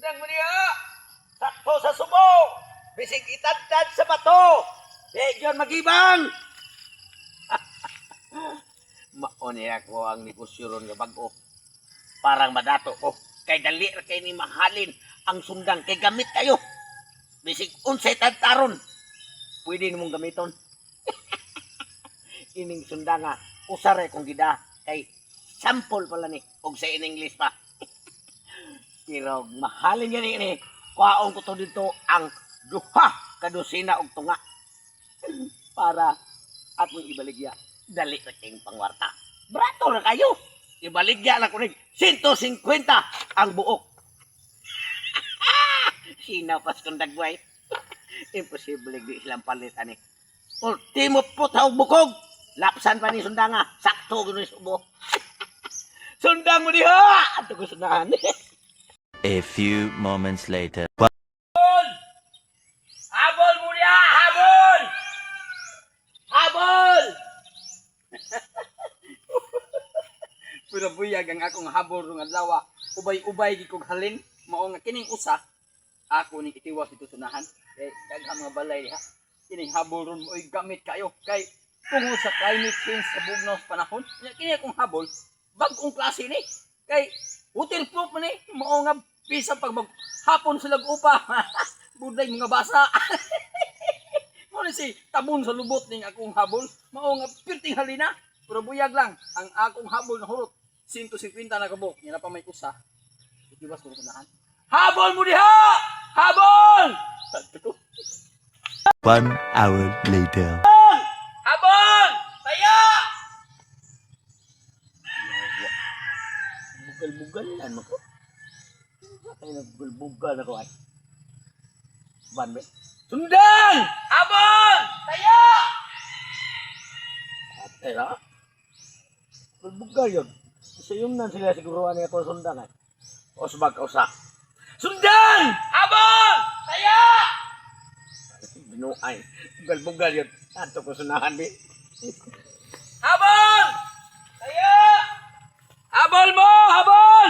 Sundang mo niya! Sakto sa subo! Bisig itantad sa bato! Medyo magibang! Mauni ako ang negosyo ron nga bago. Parang madato ko. Kay dali kay ni mahalin ang sundang kay gamit kayo. Bisig unsay tantaron. Pwede nimong gamiton. Ining sundang nga usare kong gida kay sample pala ni og sa in English pa. Pero mahalin gani ni kuhaon ko to dito ang duha ka dosina og tunga para atong ibaligya dali na kayong pangwarta. Brato na kayo. Ibaligya lang ko rin 150 ang buok. Sinapas kong dagway. Imposible di silang palit ani. Ultimo putaw bukog. Lapsan pa ni sundanga. Sakto ko ni subo. Sundang mo diha! Ato ko sundahan. A few moments later. Habol! Habol mo diha! Habol! Habol! Pura buyag ang akong habol rong adlaw. Ubay-ubay gi kog halin mao nga kining usa ako ning itiwas dito sunahan. Kay daghang mga balay diha. Kining habol ron mo'y gamit kayo kay tungod sa climate change sa bugnaw sa panahon. Kini akong habol bag-ong klase ni. Kay waterproof man ni mao nga bisa pag hapon sila upa. Buday mga basa. Mo si tabon sa lubot ning akong habol. Mao nga pirting halina. Pero buyag lang ang akong habol na hurot 150 na kabok. Yan na pa may usa. Itiwas ko na habol mo diha! Habol! 1 hour later. Habol! Tayo! Bugal-bugalan mo ko. Ay, nagbugal-bugal ako ay. Banbe. Sundan! Habol! Tayo! Ate na? Bugal yun. Isa yung nan sila siguruhan niya kung sundan ay. O sabag kausa. Sundan! Habol! Tayo! Binuay. Bugal-bugal yun. Ato ko sunahan din. Habol! Tayo! Habol mo! Habol!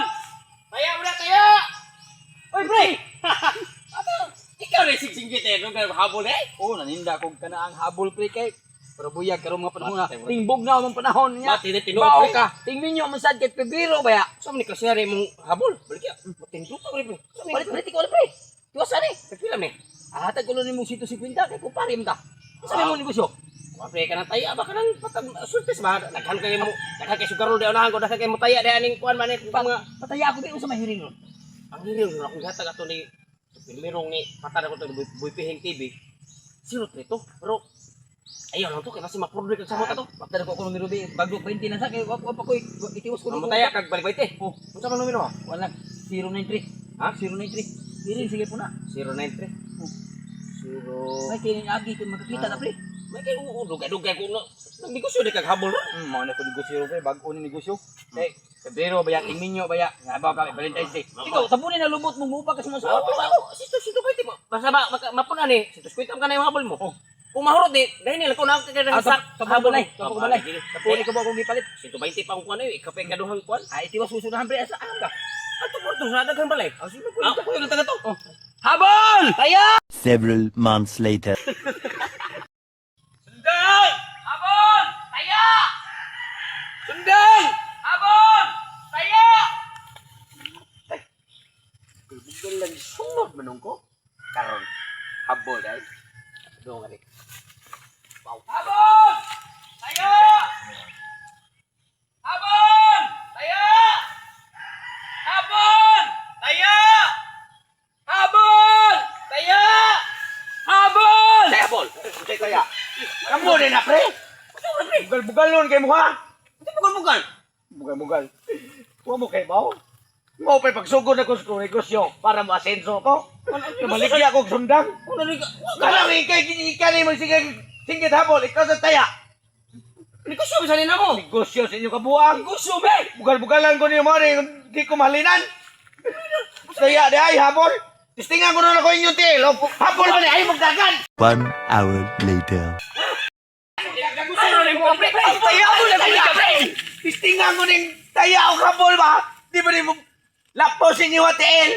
Tayo muna tayo! Oy, pre! Ikaw na sigsingkit eh. Nung habol eh. Oo, naninda kog kana ang habol pre kay. Pero buyag karong mga panahon na. Tingbog na mong panahon niya. Mati na tinuod, Bawo pre. ka. Tingmin niyo man sad kay Pebrero baya. Saan mo ni kasyari mong habol? Balik ya. Matindu ka, pre. Balik ikaw na pre. Tiwasan eh. Kapila me. Hatag ko ni mo 150 kay kumparim ta. Sa mo negosyo? Kapre ka na taya. Baka nang patag surprise ba? Naghan kayo mo. Naghan kayo sugarol. Di unahan ko. Naghan kayo mo taya. Di aning kuhan man eh. Mga Pataya ako din sa mahiring ron. ang hiriw na akong gatag ato ni Pilmirong ni patada ko ito Boy Pihing TV. Sino to? Pero ayaw lang to kaya kasi ma-product ang samot ato. Patay ko ko numero B. Bago 20 na sa kay wapa ko itiwas ko Ang taya kag balik balik eh. Oh, Unsa man numero ha? wala 093. Ha? 093. Dili sige po na. 093. Oh. Zero. May kining agi kung makakita na pre. May kayo dugay-dugay ko no. Nagdegosyo di kag habol no. Mao na ko negosyo pre, bago ni negosyo. Kay Pebrero baya Tingminyo baya. Nga ba Valentine's Day. Ikaw tabunin na lubot mo mupa kasi mo sa Sito ba ito? Basta mapunan eh. Sito kwita ka na yung habol mo. Kung mahurot di, dahil nila kung nakakaganda ng sak. habol balay. Tapos balay. Tapunin ko ba kung gipalit? Sito 20 pa ang kuhan eh. Ikape kaduhang kuhan. Ay itiwas susunahan pre asa ka. Ato po ito sa daghang balay. Sige po. Ako yung taga to. Habol! Kaya! Several months later. Sundang! Habol! Kaya! Sundang! Habol! Kaya! Bugal lang sunod manong ko. Karon. Habol dahil. Doon nga rin. Wow. Habol! Kaya! Habol! Kaya! Habol! Kaya! Habol! Kaya! Habol! Kaya habol! Kaya! Kamu din na, pre! Bugal-bugal nun kay mo ha. Bugal-bugal! Bugal-bugal. Huwag mo kay Bao. Mo pa'y pagsugod na ko sa negosyo para ma-asenso ko. Kamaliki ako sundang. Kalang ikay ni mo singgit habol. Ikaw sa taya. Negosyo bisa nila mo! Negosyo sa inyo kabuang. Negosyo, be! Bugal-bugalan ko niyo mo rin. Hindi ko mahalinan. Taya di ay habol. Tistingan ko na ako inyong til. Habol ba ni ay magdagan. 1 hour later. Ano rin mo, pre? Taya mo lang ka, pre! Tistingan ko ning taya o habol ba? Di ba ni mo lapo sa inyo atiin?